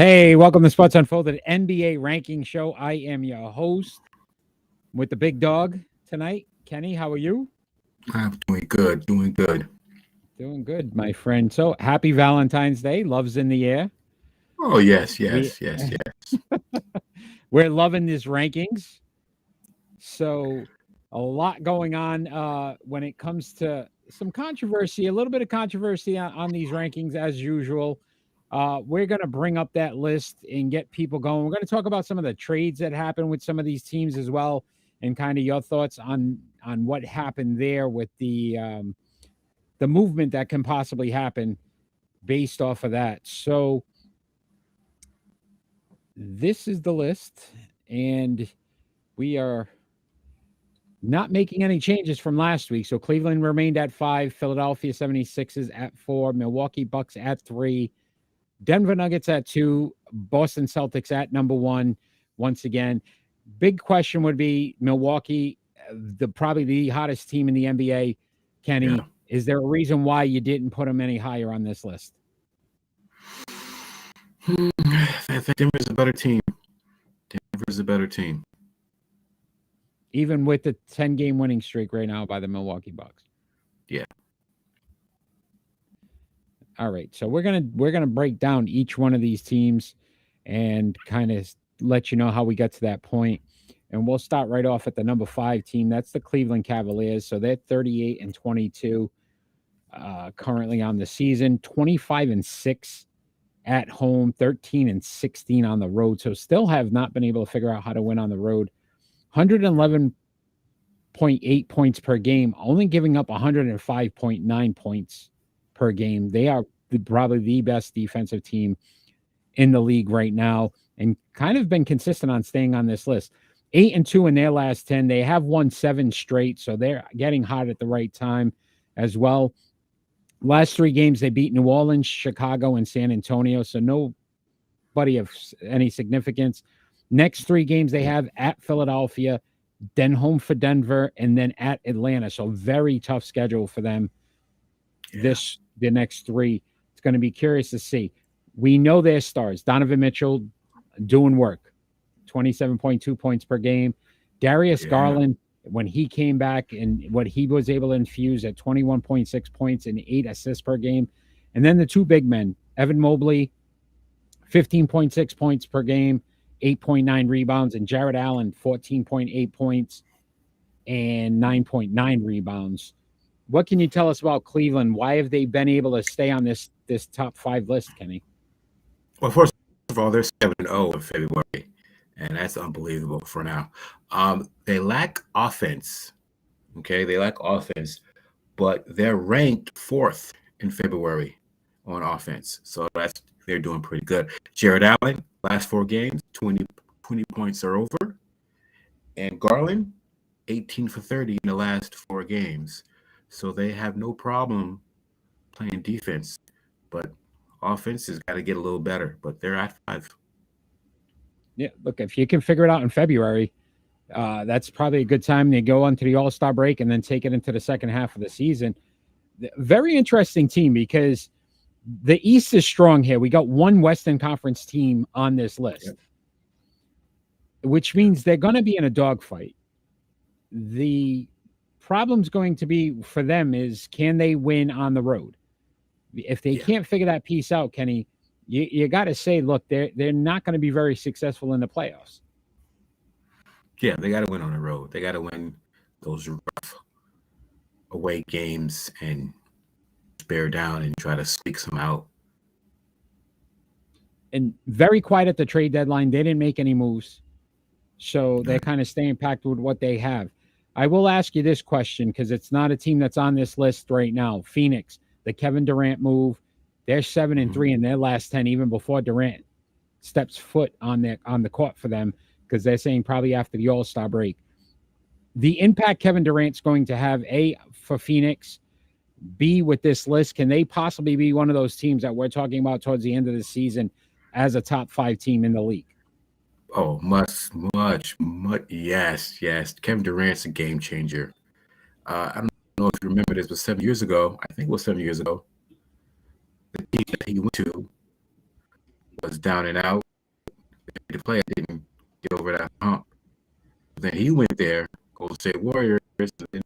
Hey, welcome to Sports Unfolded NBA Ranking Show. I am your host with the big dog tonight. Kenny, how are you? I'm doing good, doing good. Doing good, my friend. So happy Valentine's Day. Love's in the air. Oh, yes, We yes, yes, yes. we're loving these rankings. So a lot going on when it comes to some controversy, a little bit of controversy on these rankings as usual. We're going to bring up that list and get people going. We're going to talk about some of the trades that happened with some of these teams as well, and kind of your thoughts on what happened there with the movement that can possibly happen based off of that. So this is the list, and we are not making any changes from last week. So Cleveland remained at 5, Philadelphia 76ers at 4, Milwaukee Bucks at 3, Denver Nuggets at 2, Boston Celtics at number 1. Once again, big question would be Milwaukee, probably the hottest team in the NBA. Kenny, Yeah. is there a reason why you didn't put them any higher on this list? I think Denver's a better team. Denver's a better team. Even with the 10-game winning streak right now by the Milwaukee Bucks. Yeah. All right, so we're gonna break down each one of these teams and kind of let you know how we got to that point. And we'll start right off at the number 5 team. That's the Cleveland Cavaliers. So they're 38-22 currently on the season, 25-6 at home, 13-16 on the road. So still have not been able to figure out how to win on the road. 111.8 points per game, only giving up 105.9 points per game. They are probably the best defensive team in the league right now and kind of been consistent on staying on this list. 8-2 in their last 10. They have won 7 straight, so they're getting hot at the right time as well. Last 3 games, they beat New Orleans, Chicago, and San Antonio, so nobody of any significance. Next 3 games they have at Philadelphia, then home for Denver, and then at Atlanta. So very tough schedule for them. Yeah. The next 3. It's going to be curious to see. We know their stars. Donovan Mitchell doing work, 27.2 points per game. Darius Garland, when he came back and what he was able to infuse at 21.6 points and 8 assists per game. And then the 2 big men, Evan Mobley, 15.6 points per game, 8.9 rebounds, and Jared Allen, 14.8 points and 9.9 rebounds. What can you tell us about Cleveland? Why have they been able to stay on this top 5 list, Kenny? Well, first of all, they're 7-0 in February, and that's unbelievable for now. They lack offense. Okay, they lack offense, but they're ranked 4th in February on offense. So they're doing pretty good. Jared Allen, last 4 games, 20 points or over. And Garland, 18 for 30 in the last 4 games. So they have no problem playing defense, but offense has got to get a little better. But they're at 5. Yeah, look, if you can figure it out in February, that's probably a good time to go onto the All-Star break and then take it into the second half of the season. Very interesting team because the East is strong here. We got one Western Conference team on this list, which means they're going to be in a dogfight. The problem's going to be for them is, can they win on the road? If they can't figure that piece out, Kenny, you got to say, look, they're not going to be very successful in the playoffs. Yeah, they got to win on the road. They got to win those rough away games and bear down and try to squeak some out. And very quiet at the trade deadline. They didn't make any moves. So they're kind of staying packed with what they have. I will ask you this question because it's not a team that's on this list right now. Phoenix, the Kevin Durant move, they're 7-3 in their last 10, even before Durant steps foot on the court for them, because they're saying probably after the All-Star break. The impact Kevin Durant's going to have, A, for Phoenix, B, with this list, can they possibly be one of those teams that we're talking about towards the end of the season as a top 5 team in the league? Oh, much. Yes. Kevin Durant's a game changer. I don't know if you remember this, but 7 years ago, I think it was 7 years ago, the team that he went to was down and out. The player didn't get over that hump. Then he went there, Golden State Warriors, and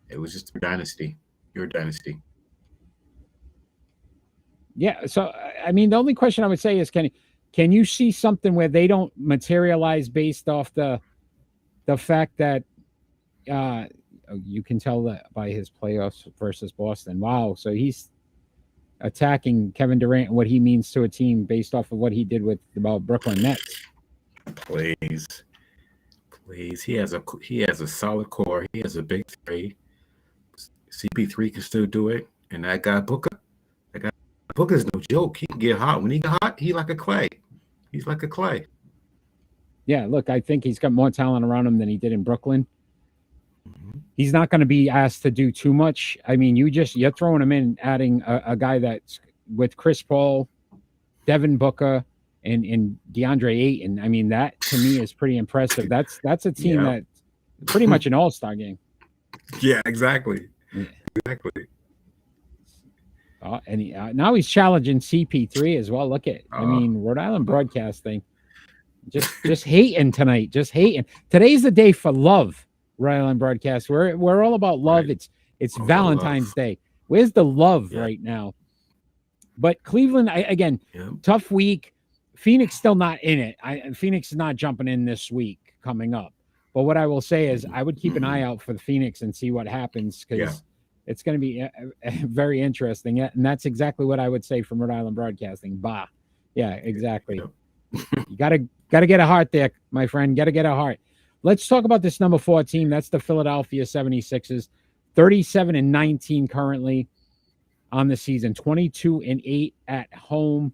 it was just a dynasty. Your dynasty. Yeah. So, I mean, the only question I would say is, can you see something where they don't materialize based off the fact that you can tell that by his playoffs versus Boston. Wow. So he's attacking Kevin Durant and what he means to a team based off of what he did with the Brooklyn Nets. Please. He has a solid core. He has a big three. CP3 can still do it. And that guy Booker is no joke. He can get hot. When he get hot, he's like a clay. Yeah, look, I think he's got more talent around him than he did in Brooklyn. Mm-hmm. He's not going to be asked to do too much. I mean, you're throwing him in, adding a guy that's with Chris Paul, Devin Booker, and DeAndre Ayton. I mean, that to me is pretty impressive. That's a team that's pretty much an all-star game. Yeah, exactly. Yeah. Exactly. And now he's challenging CP3 as well. Look at, I mean, Rhode Island Broadcasting, just hating tonight. Just hating. Today's the day for love. Rhode Island Broadcast. We're all about love. Right. It's Valentine's Day. Where's the love right now? But Cleveland, again, tough week. Phoenix still not in it. Phoenix is not jumping in this week coming up. But what I will say is I would keep an eye out for the Phoenix and see what happens, because it's going to be very interesting. And that's exactly what I would say from Rhode Island Broadcasting. Bah. Yeah, exactly. You got to get a heart there, my friend. Got to get a heart. Let's talk about this number 4 team. That's the Philadelphia 76ers. 37-19 currently on the season. 22-8 at home.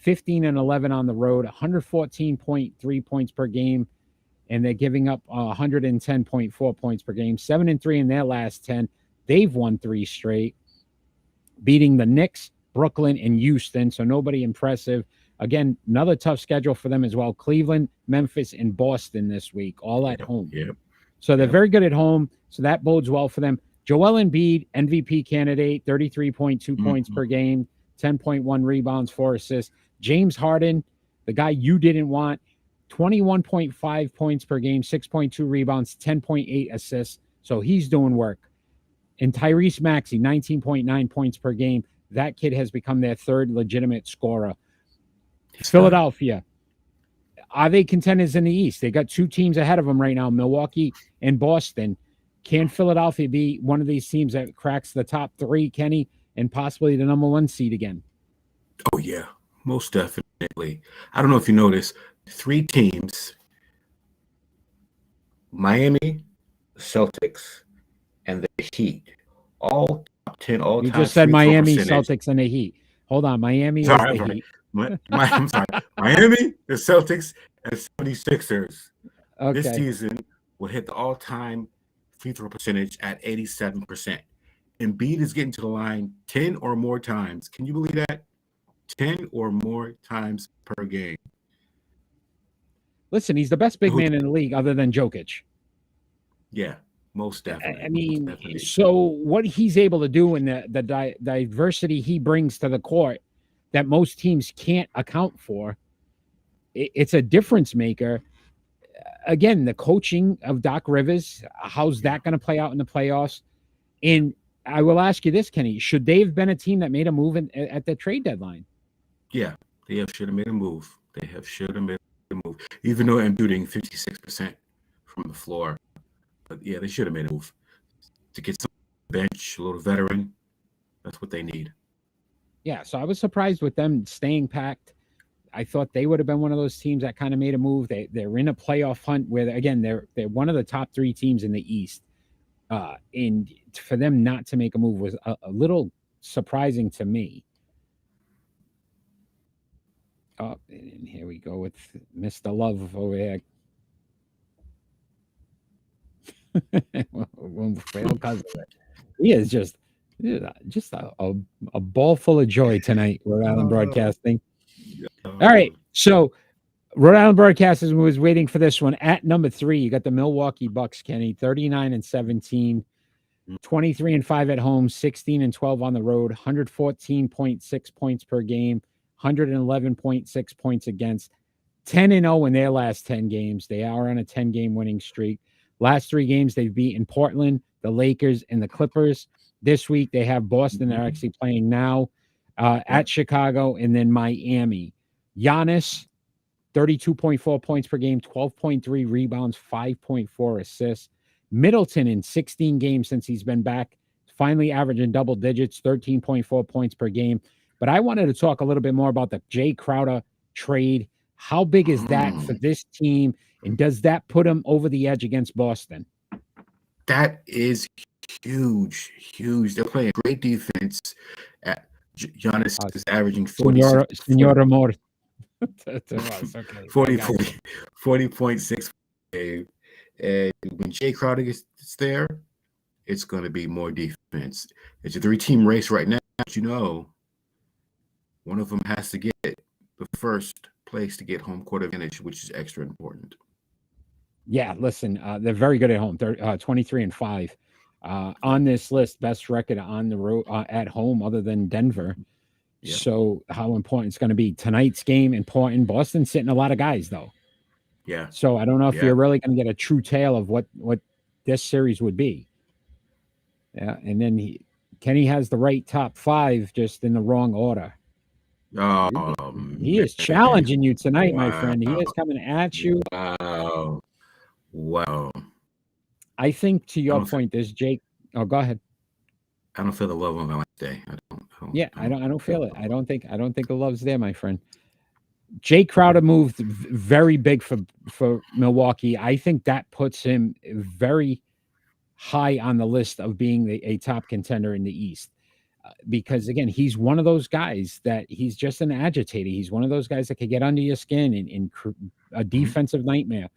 15-11 on the road. 114.3 points per game. And they're giving up 110.4 points per game. 7-3 in their last 10. They've won 3 straight, beating the Knicks, Brooklyn, and Houston. So nobody impressive. Again, another tough schedule for them as well. Cleveland, Memphis, and Boston this week, all at home. Yep. So they're very good at home. So that bodes well for them. Joel Embiid, MVP candidate, 33.2 points per game, 10.1 rebounds, 4 assists. James Harden, the guy you didn't want, 21.5 points per game, 6.2 rebounds, 10.8 assists. So he's doing work. And Tyrese Maxey, 19.9 points per game. That kid has become their 3rd legitimate scorer. Philadelphia, are they contenders in the East? They got 2 teams ahead of them right now, Milwaukee and Boston. Can Philadelphia be one of these teams that cracks the top 3, Kenny, and possibly the number 1 seed again? Oh, yeah, most definitely. I don't know if you noticed, 3 teams, Miami, Celtics, and the Heat, all top 10 all-time. You just said Miami, Celtics, and the Heat. Hold on, Miami is the Heat. I'm sorry. Miami, the Celtics, and 76ers this season will hit the all-time free throw percentage at 87%. Embiid is getting to the line 10 or more times. Can you believe that? 10 or more times per game. Listen, he's the best big man in the league other than Jokic. Yeah, most definitely. I mean, so what he's able to do and the diversity he brings to the court that most teams can't account for, it's a difference maker. Again, the coaching of Doc Rivers, how's that going to play out in the playoffs? And I will ask you this, Kenny, should they have been a team that made a move at the trade deadline? Yeah, they should have made a move. Even though I'm shooting 56% from the floor. But yeah, they should have made a move to get some bench, a little veteran. That's what they need. Yeah, so I was surprised with them staying packed. I thought they would have been one of those teams that kind of made a move. They're in a playoff hunt where, again, they're one of the top 3 teams in the East. And for them not to make a move was a little surprising to me. Oh, and here we go with Mr. Love over here. He is just a ball full of joy tonight, Rhode Island Broadcasting. All right, so Rhode Island Broadcasting was waiting for this one. At number 3, you got the Milwaukee Bucks, Kenny, 39-17, 23-5 at home, 16-12 on the road, 114.6 points per game, 111.6 points against, 10-0 in their last 10 games. They are on a 10-game winning streak. Last 3 games, they've beaten Portland, the Lakers, and the Clippers. This week, they have Boston. They're actually playing now at Chicago, and then Miami. Giannis, 32.4 points per game, 12.3 rebounds, 5.4 assists. Middleton, in 16 games since he's been back, finally averaging double digits, 13.4 points per game. But I wanted to talk a little bit more about the Jay Crowder trade. How big is that for this team? And does that put him over the edge against Boston? That is huge, huge. They're playing great defense. Giannis is averaging 46. Senora Amor. 40.6 game. And when Jay Crowder gets there, it's going to be more defense. It's a 3-team race right now. But one of them has to get the first place to get home court advantage, which is extra important. Yeah, listen, they're very good at home. They're 23-5 on this list, best record on the road at home other than Denver. Yeah. So how important it's going to be. Tonight's game important. Boston's sitting a lot of guys though. Yeah. So I don't know if you're really going to get a true tale of what this series would be. Yeah, and then Kenny has the right top 5, just in the wrong order. He is challenging you tonight, my friend. He is coming at you. Wow. I think, to your point, there's Jake. Oh, go ahead. I don't feel the love on my day. I don't feel it. I don't think the love's there, my friend. Jay Crowder moved very big for Milwaukee. I think that puts him very high on the list of being a top contender in the East. Because again, he's one of those guys that he's just an agitator. He's one of those guys that could get under your skin and a defensive nightmare.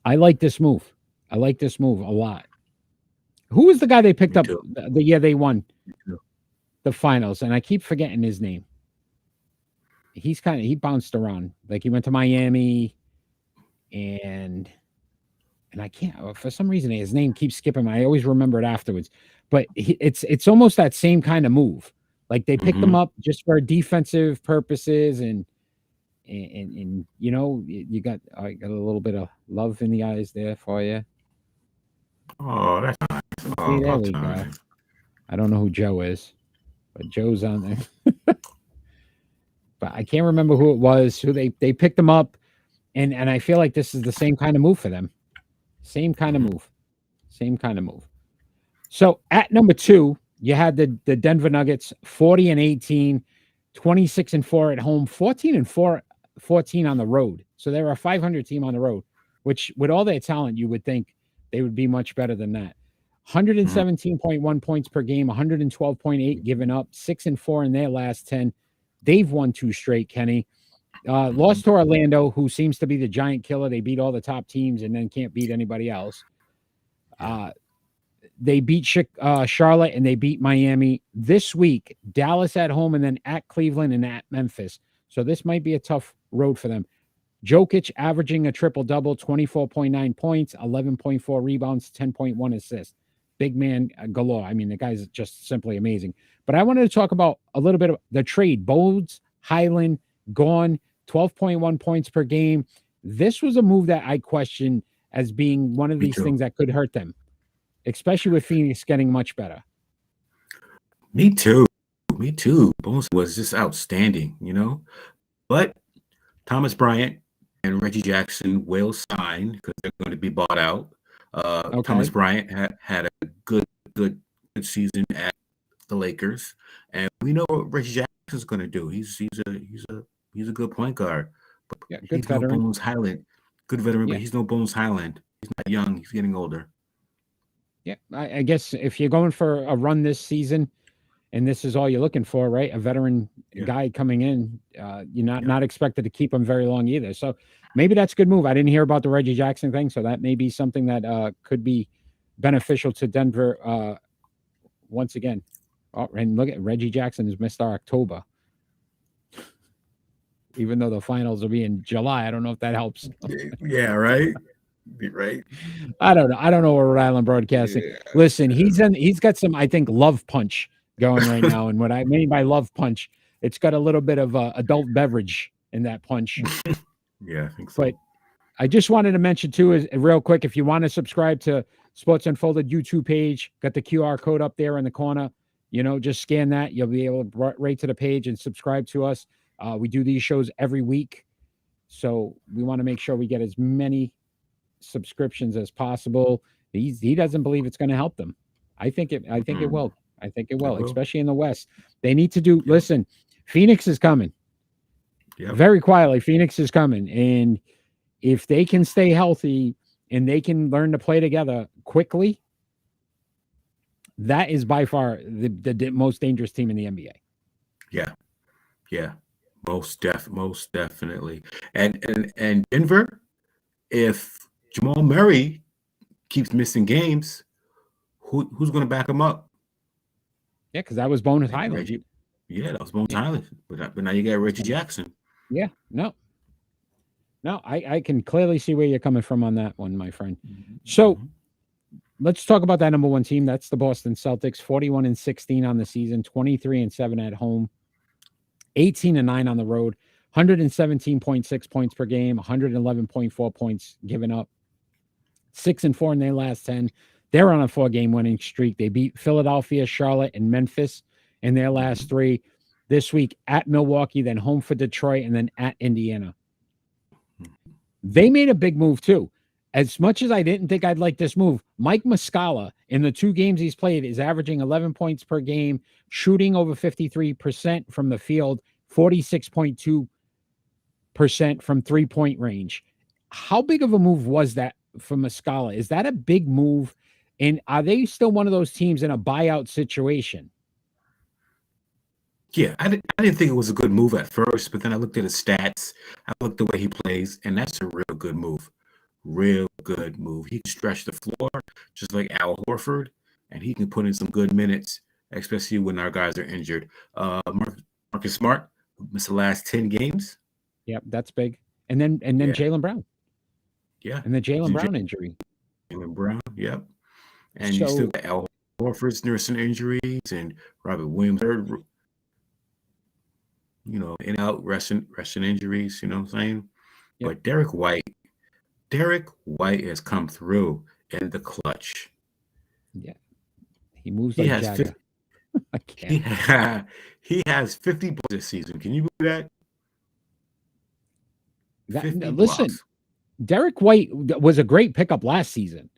I like this move. I like this move a lot. Who was the guy they picked up the year they won the finals? And I keep forgetting his name. He bounced around. Like, he went to Miami and I can't, for some reason, his name keeps skipping. I always remember it afterwards. But it's almost that same kind of move. Like, they picked him up just for defensive purposes, and you got a little bit of love in the eyes there for you. Oh, that's nice. See, there we go. I don't know who Joe is, but Joe's on there. But I can't remember who it was. Who they picked him up, and I feel like this is the same kind of move for them. Same kind of move. So at number 2, you had the Denver Nuggets, 40-18, 26-4 at home, 14-4, 14 on the road. So they're a 500 team on the road, which with all their talent, you would think they would be much better than that. 117.1 points per game, 112.8 given up, 6-4 in their last 10. They've won 2 straight, Kenny. Lost to Orlando, who seems to be the giant killer. They beat all the top teams and then can't beat anybody else. They beat Charlotte and they beat Miami. This week, Dallas at home and then at Cleveland and at Memphis. So this might be a tough road for them. Jokic averaging a triple-double, 24.9 points, 11.4 rebounds, 10.1 assists. Big man galore. I mean, the guy's just simply amazing. But I wanted to talk about a little bit of the trade. Bones, Highland, gone, 12.1 points per game. This was a move that I question as being one of these things that could hurt them, especially with Phoenix getting much better. Me too. Bones was just outstanding, But Thomas Bryant and Reggie Jackson will sign because they're going to be bought out. Thomas Bryant had a good season at the Lakers, and we know what Reggie Jackson's going to do. He's a good point guard, but good veteran. No Bones Highland. Good veteran, but he's no Bones Highland. He's not young. He's getting older. Yeah, I guess if you're going for a run this season, and this is all you're looking for, right? A veteran guy coming in, you're not expected to keep him very long either. So maybe that's a good move. I didn't hear about the Reggie Jackson thing, so that may be something that could be beneficial to Denver once again. Oh, and look at Reggie Jackson has missed our October. Even though the finals will be in July, I don't know if that helps. Yeah, right. Right. I don't know. I don't know what Rhode Island Broadcasting. Yeah. Listen, he's got some, I think, love punch going right now. And what I mean by love punch, it's got a little bit of adult beverage in that punch. Yeah, I think so. But I just wanted to mention too, is real quick, if you want to subscribe to Sports Unfolded YouTube page, got the QR code up there in the corner. Just scan that. You'll be able to right to the page and subscribe to us. We do these shows every week, so we want to make sure we get as many subscriptions as possible. He doesn't believe it's going to help them. I think it will. I think it will, especially in the West. They need to do. Listen, Phoenix is coming. Yep. Very quietly, Phoenix is coming, and if they can stay healthy and they can learn to play together quickly, that is by far the most dangerous team in the NBA. Yeah, most definitely. And Denver, if Jamal Murray keeps missing games, who's going to back him up? Yeah, because that was Bones Hyland. Yeah, that was Bones Hyland. But now you got Reggie Jackson. Yeah, no, I can clearly see where you're coming from on that one, my friend. So let's talk about that number one team. That's the Boston Celtics, 41-16 on the season, 23-7 at home, 18-9 on the road, 117.6 points per game, 111.4 points given up, 6-4 in their last 10. They're on a 4-game winning streak. They beat Philadelphia, Charlotte, and Memphis in their last 3. This week at Milwaukee, then home for Detroit, and then at Indiana. They made a big move too. As much as I didn't think I'd like this move, Mike Muscala, in the 2 games he's played, is averaging 11 points per game, shooting over 53% from the field, 46.2% from 3-point range. How big of a move was that for Muscala? Is that a big move? And are they still one of those teams in a buyout situation? Yeah, I didn't think it was a good move at first, but then I looked at his stats. I looked at the way he plays, and that's a real good move. Real good move. He can stretch the floor just like Al Horford, and he can put in some good minutes, especially when our guys are injured. Marcus Smart missed the last 10 games. Yep, that's big. And then Jaylen Brown. Yeah. And the Jaylen Brown injury. Jaylen Brown, yep. And you still got Al Horford's nursing injuries and Robert Williams, in out resting injuries, you know what I'm saying? Yep. But Derek White has come through in the clutch. Yeah. He moves like Jagger. I can't. He has 50 blocks this season. Can you believe that? Listen, blocks. Derek White was a great pickup last season.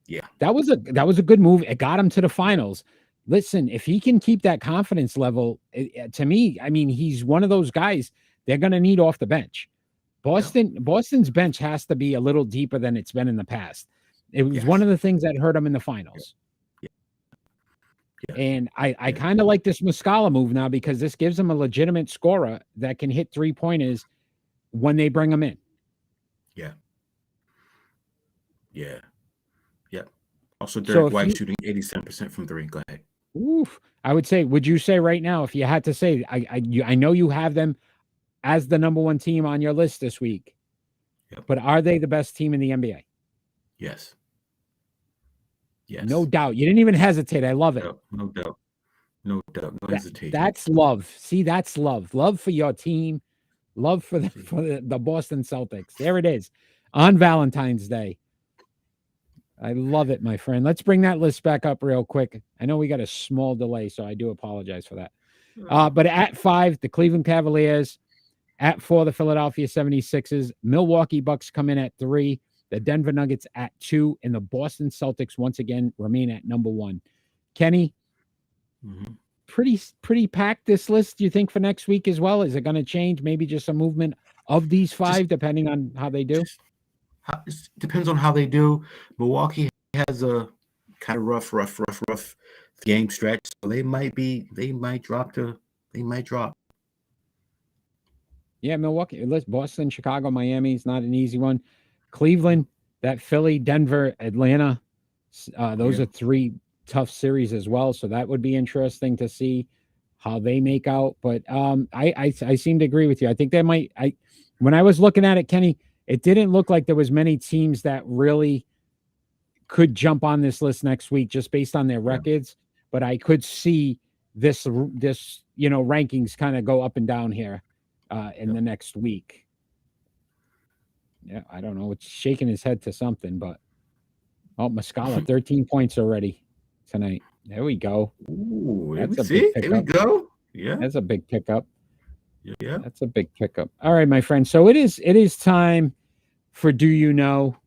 Yeah. That was a good move. It got him to the finals. Listen, if he can keep that confidence level, to me, I mean, he's one of those guys they're going to need off the bench. Boston's bench has to be a little deeper than it's been in the past. It was one of the things that hurt him in the finals. Yeah. And I kind of like this Muscala move now because this gives him a legitimate scorer that can hit 3-pointers when they bring him in. Yeah. Also, Derek White shooting 87% from 3. Go ahead. Oof. I would say, would you say right now, if you had to say, I know you have them as the number one team on your list this week, but are they the best team in the NBA? Yes. No doubt. You didn't even hesitate. I love it. No doubt. No hesitation. That's love. See, that's love. Love for your team. Love for the Boston Celtics. There it is on Valentine's Day. I love it, my friend. Let's bring that list back up real quick. I know we got a small delay, so I do apologize for that. But at 5, the Cleveland Cavaliers. At 4, the Philadelphia 76ers. Milwaukee Bucks come in at 3. The Denver Nuggets at 2. And the Boston Celtics, once again, remain at number 1. Kenny, pretty packed this list, do you think, for next week as well? Is it going to change? Maybe just a movement of these 5, depending on how they do? It depends on how they do. Milwaukee has a kind of rough game stretch, so they might drop. Yeah, Milwaukee, Boston, Chicago, Miami is not an easy one. Cleveland, that Philly, Denver, Atlanta, those are 3 tough series as well. So that would be interesting to see how they make out. But I seem to agree with you. I think they might. When I was looking at it, Kenny, it didn't look like there was many teams that really could jump on this list next week just based on their records. But I could see this rankings kind of go up and down here in the next week. Yeah, I don't know. It's shaking his head to something, but Muscala, 13 points already tonight. There we go. Ooh, That's a see. big Here we pickup. go. Yeah. That's a big pickup. Yeah. That's a big pickup. All right, my friend. So it is time for Do You Know?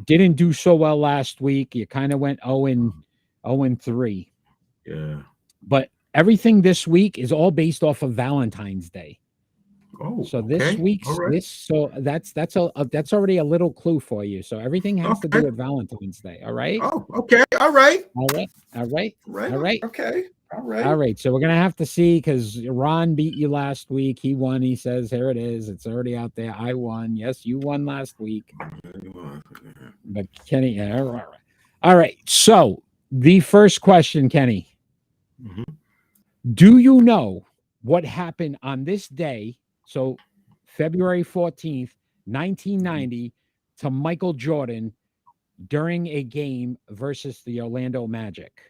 Didn't do so well last week. You kind of went 0-3. Yeah. But everything this week is all based off of Valentine's Day. Oh, So this okay. week's All right. that's already a little clue for you. So everything has to do Okay. with Valentine's Day. All right. Oh, okay. All right. All right. All right. Right. All right. Okay. All right. All right. So we're gonna have to see because Ron beat you last week. He won. He says, "Here it is. It's already out there. I won. Yes, you won last week." But Kenny, yeah, all right. All right. So the first question, Kenny, do you know what happened on this day? So February 14th, 1990, to Michael Jordan during a game versus the Orlando Magic.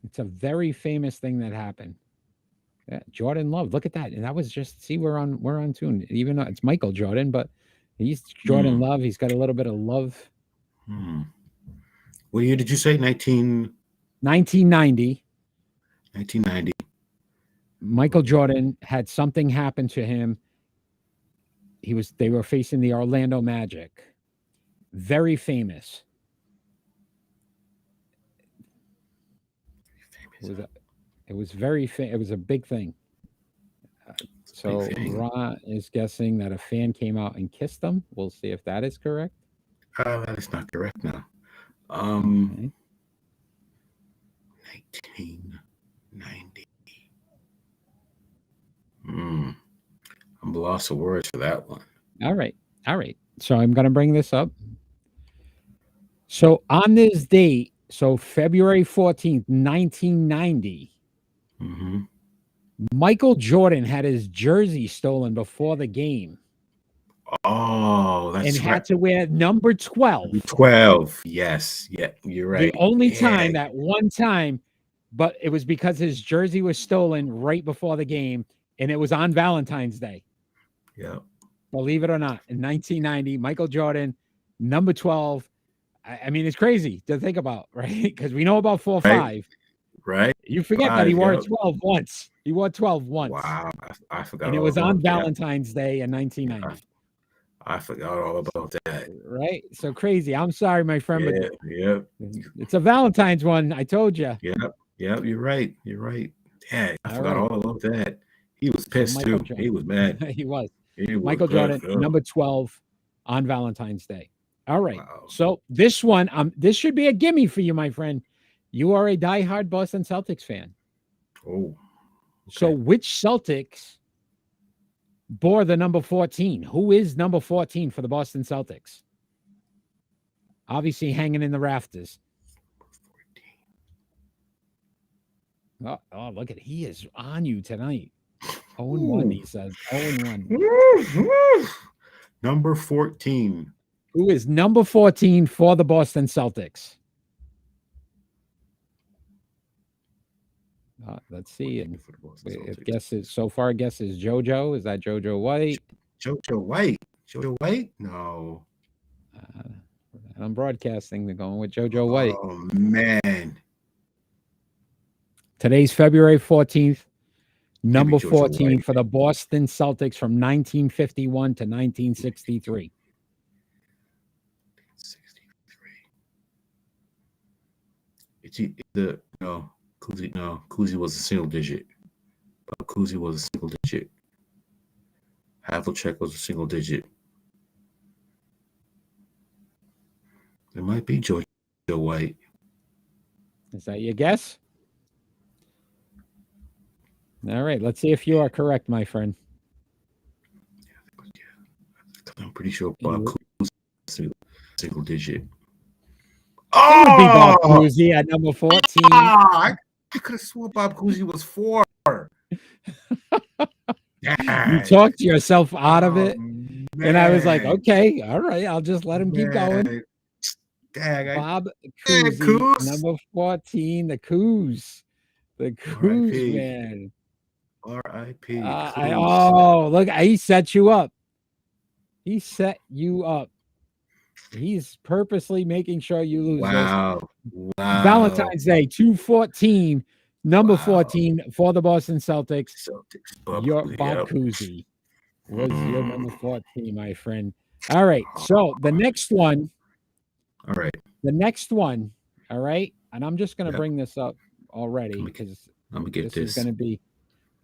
It's a very famous thing that happened. Yeah, Jordan Love. Look at that. And that was just, see, we're on tune. Even though it's Michael Jordan, but he's Jordan Love. He's got a little bit of love. What year did you say? 1990. 1990. Michael Jordan had something happen to him. They were facing the Orlando Magic. Very famous. It was a big thing. So Ron is guessing that a fan came out and kissed him. We'll see if that is correct. That is not correct now. 1990. I'm lost for words for that one. All right. So I'm going to bring this up. So on this date, so February 14th, 1990, Michael Jordan had his jersey stolen before the game. Oh, that's and had to wear number 12. 12. Yes. Yeah, you're right. The only time, that one time, but it was because his jersey was stolen right before the game, and it was on Valentine's Day. Yeah. Believe it or not, in 1990, Michael Jordan, number 12. I mean, it's crazy to think about, right? Because we know about 4-5. Right. You forget that he wore 12 once. He wore 12 once. Wow. I forgot. And it was on Valentine's Day in 1990. I forgot all about that. Right? So crazy. I'm sorry, my friend, but it's a Valentine's one. I told you. Yeah, you're right. Yeah, I forgot all about that. He was pissed too. Jordan. He was mad. He was. Michael Jordan, number 12 on Valentine's Day. All right. Wow. So this one, this should be a gimme for you, my friend. You are a diehard Boston Celtics fan. Oh. Okay. So which Celtics bore the number 14? Who is number 14 for the Boston Celtics? Obviously hanging in the rafters. Oh, look at, he is on you tonight. 0-1, he says. 0-1. Number 14. Who is number 14 for the Boston Celtics? Let's see. And guesses so far. Guess is JoJo. Is that JoJo White? JoJo White. JoJo White? No. I'm broadcasting. They're going with JoJo White. Oh man. Today's February 14th. Number 14 for the Boston Celtics from 1951 to 1963. It's either Cousy was a single digit. Cousy was a single digit. Havlicek was a single digit. It might be JoJo White. Is that your guess? All right, let's see if you are correct, my friend. I'm pretty sure Bob Cousy single digit. It would be Bob Cousy at number 14. I could have sworn Bob Cousy was 4. You talked yourself out of it. Man. And I was like, okay, all right, I'll just let him keep going. Dang, Bob Dang, Cousy, Coos. number 14, the Coos. The Coos, R.I.P. man. R.I.P. Look, he set you up. He set you up. He's purposely making sure you lose this. Wow. Valentine's Day, 214, number Wow. 14 for the Boston Celtics. Celtics. Your Bob Cousy was your number 14, my friend. All right. So the next one. All right. The next one. All right. And I'm just going to bring this up already because I'm gonna get this is going to be.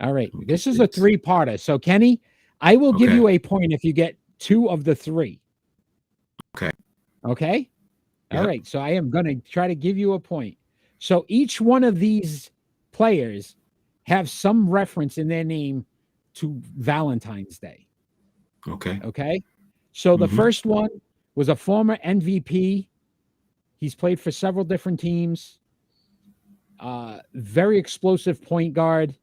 All right. This is this. a three-parter. So, Kenny, I will give you a point if you get two of the three. Okay. Okay. All right. So I am going to try to give you a point. So each one of these players have some reference in their name to Valentine's Day. Okay. Okay. So the first one was a former MVP. He's played for several different teams. Very explosive point guard,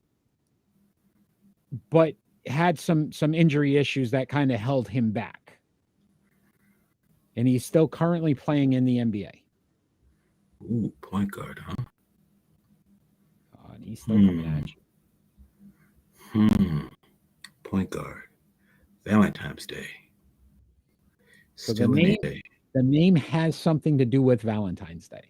but had some injury issues that kind of held him back. And he's still currently playing in the NBA. Ooh, point guard, huh? And he's still coming at you. Point guard. Valentine's Day. So the name has something to do with Valentine's Day.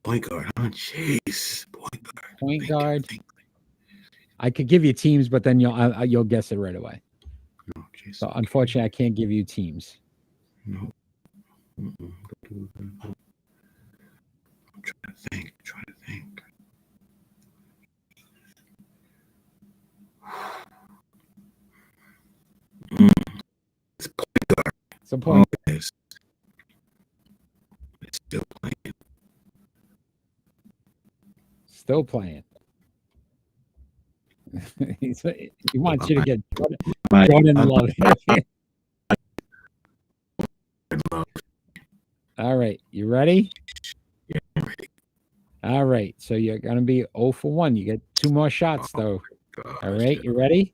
Point guard, huh? Jeez. Point guard. Point guard. I could give you teams, but then you'll guess it right away. No, geez. So unfortunately, I can't give you teams. No. I'm trying to think. It's point guard. It's a point. It's still playing. Still playing. He wants you to get Jordan Love. All right. You ready? Yeah, I'm ready. All right. So you're going to be 0 for 1. You get 2 more shots, though. All right. You ready?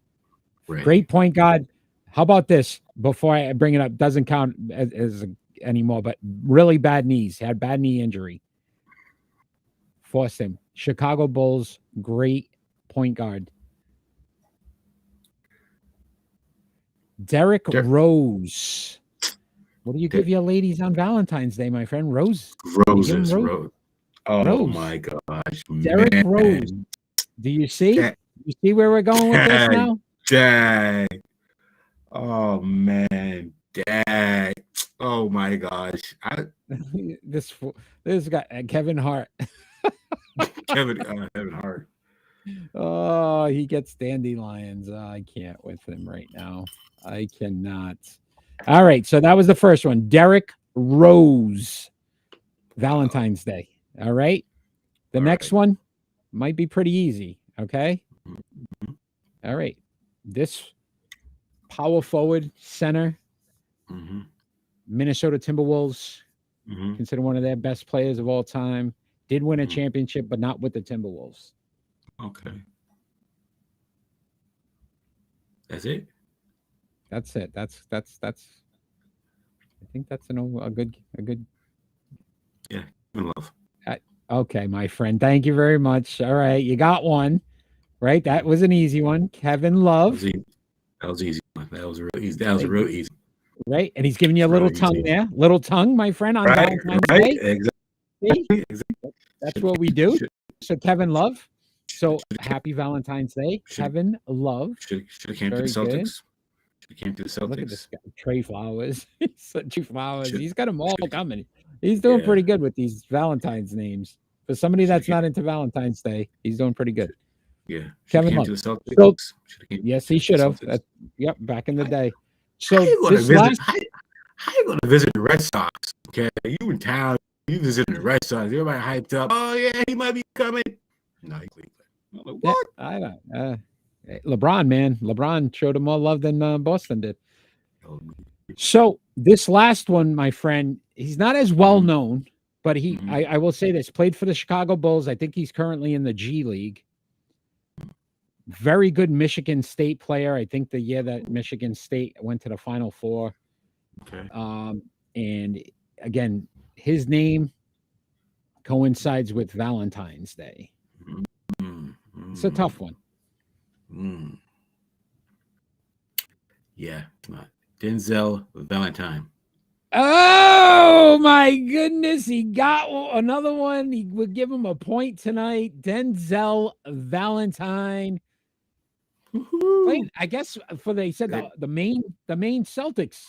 Ready. Great point guard. How about this? Before I bring it up, doesn't count as anymore, but really bad knees. Had bad knee injury. Forced him. Chicago Bulls, great point guard. Derrick Rose. What do you give your ladies on Valentine's Day, my friend? Roses. Rose. Oh, Rose. My gosh. Derrick Rose. Do you see? You see where we're going with this now? Dang. Oh, man. Dang. Oh, my gosh. This guy, Kevin Hart. Kevin Hart. Oh, he gets dandelions. I can't with him right now. I cannot. All right. So that was the first one. Derrick Rose. Valentine's Day. All right. The next one might be pretty easy. Okay. All right. This power forward center, Minnesota Timberwolves, considered one of their best players of all time. Did win a championship, but not with the Timberwolves. Okay. That's it. That's it. That's. I think that's a good. Yeah, Love. Okay, my friend. Thank you very much. All right, you got one. Right, that was an easy one. Kevin Love. That was easy. That was real easy. That was real easy. Right, and he's giving you a little tongue there. Little tongue, my friend, on Valentine's Day. Exactly. That's what we do. So Kevin Love. So happy Valentine's Day, Kevin Love. Should have came to the Celtics. Should have came to the Celtics. Look at this guy, Trey Flowers. Trey Flowers. He's got them all coming. He's doing pretty good with these Valentine's names. For somebody that's not into Valentine's Day, he's doing pretty good. Yeah, Kevin Love. So, yes, he should have. Yep, back in the day. So how you going to visit the Red Sox? Okay, you in town, you visiting the Red Sox. Everybody hyped up. Oh yeah, he might be coming. No, he's leaving. Like, what? Yeah, I don't. LeBron, man, LeBron showed him more love than Boston did. So this last one, my friend, he's not as well known, but I will say this: played for the Chicago Bulls. I think he's currently in the G League. Very good Michigan State player. I think the year that Michigan State went to the Final Four. Okay. And again, his name coincides with Valentine's Day. It's a tough one. Yeah. Denzel Valentine. Oh my goodness, he got another one. He would give him a point tonight. Denzel Valentine. Playing, I guess for they said the main Celtics.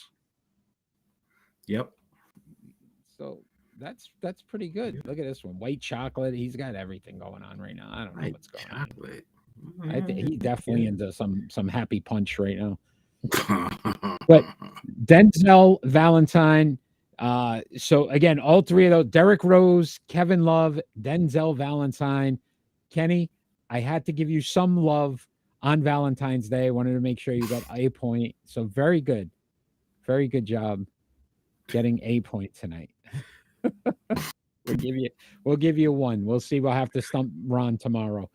Yep. So that's pretty good. Look at this one. White chocolate. He's got everything going on right now. I don't know what's going on. I think he's definitely into some happy punch right now. But Denzel Valentine. So again, all three of those: Derrick Rose, Kevin Love, Denzel Valentine. Kenny, I had to give you some love on Valentine's Day. I wanted to make sure you got a point. So very good job getting a point tonight. We'll give you one. We'll see. We'll have to stump Ron tomorrow.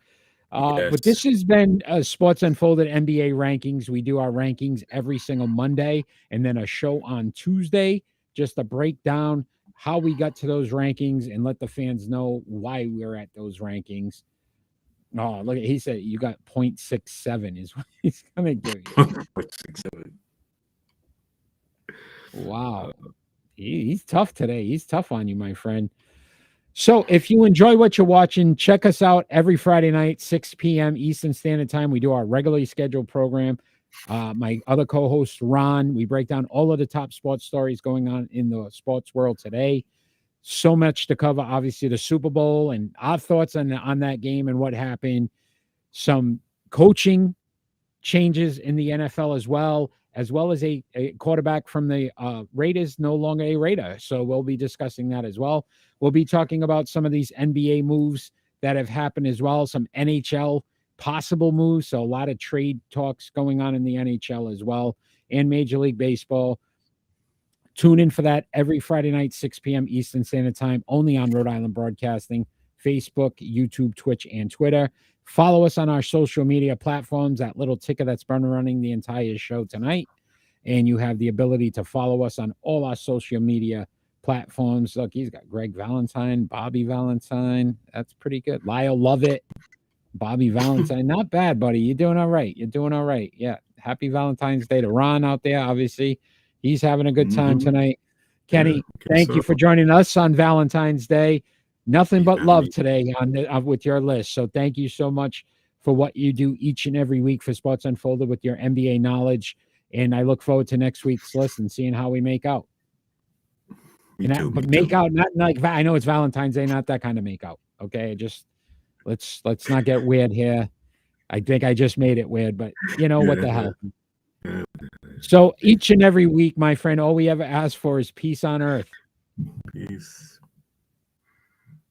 Yes. But this has been Sports Unfolded NBA rankings. We do our rankings every single Monday and then a show on Tuesday just to break down how we got to those rankings and let the fans know why we're at those rankings. Oh, look, he said you got 0.67 is what he's going to give you. 0.67. Wow. He's tough today. He's tough on you, my friend. So if you enjoy what you're watching, check us out every Friday night, 6 p.m. Eastern Standard Time. We do our regularly scheduled program. My other co-host, Ron, we break down all of the top sports stories going on in the sports world today. So much to cover. Obviously, the Super Bowl and our thoughts on that game and what happened. Some coaching changes in the NFL as well as a quarterback from the Raiders, no longer a Raider. So we'll be discussing that as well. We'll be talking about some of these NBA moves that have happened as well, some NHL possible moves. So a lot of trade talks going on in the NHL as well, and Major League Baseball. Tune in for that every Friday night, 6 p.m. Eastern Standard Time, only on Rhode Island Broadcasting, Facebook, YouTube, Twitch, and Twitter. Follow us on our social media platforms. That little ticker that's been running the entire show tonight. And you have the ability to follow us on all our social media platforms. Look, he's got Greg Valentine, Bobby Valentine. That's pretty good. Lyle Lovett, Bobby Valentine. Not bad, buddy. You're doing all right. Yeah. Happy Valentine's Day to Ron out there. Obviously, he's having a good time tonight. Kenny, thank you for joining us on Valentine's Day. Nothing but love today with your list. So thank you so much for what you do each and every week for Sports Unfolded with your NBA knowledge. And I look forward to next week's list and seeing how we make out. But make out, not like, I know it's Valentine's Day, not that kind of make out. Okay. Just let's not get weird here. I think I just made it weird, but you know what the hell. So each and every week, my friend, all we ever ask for is peace on earth. Peace.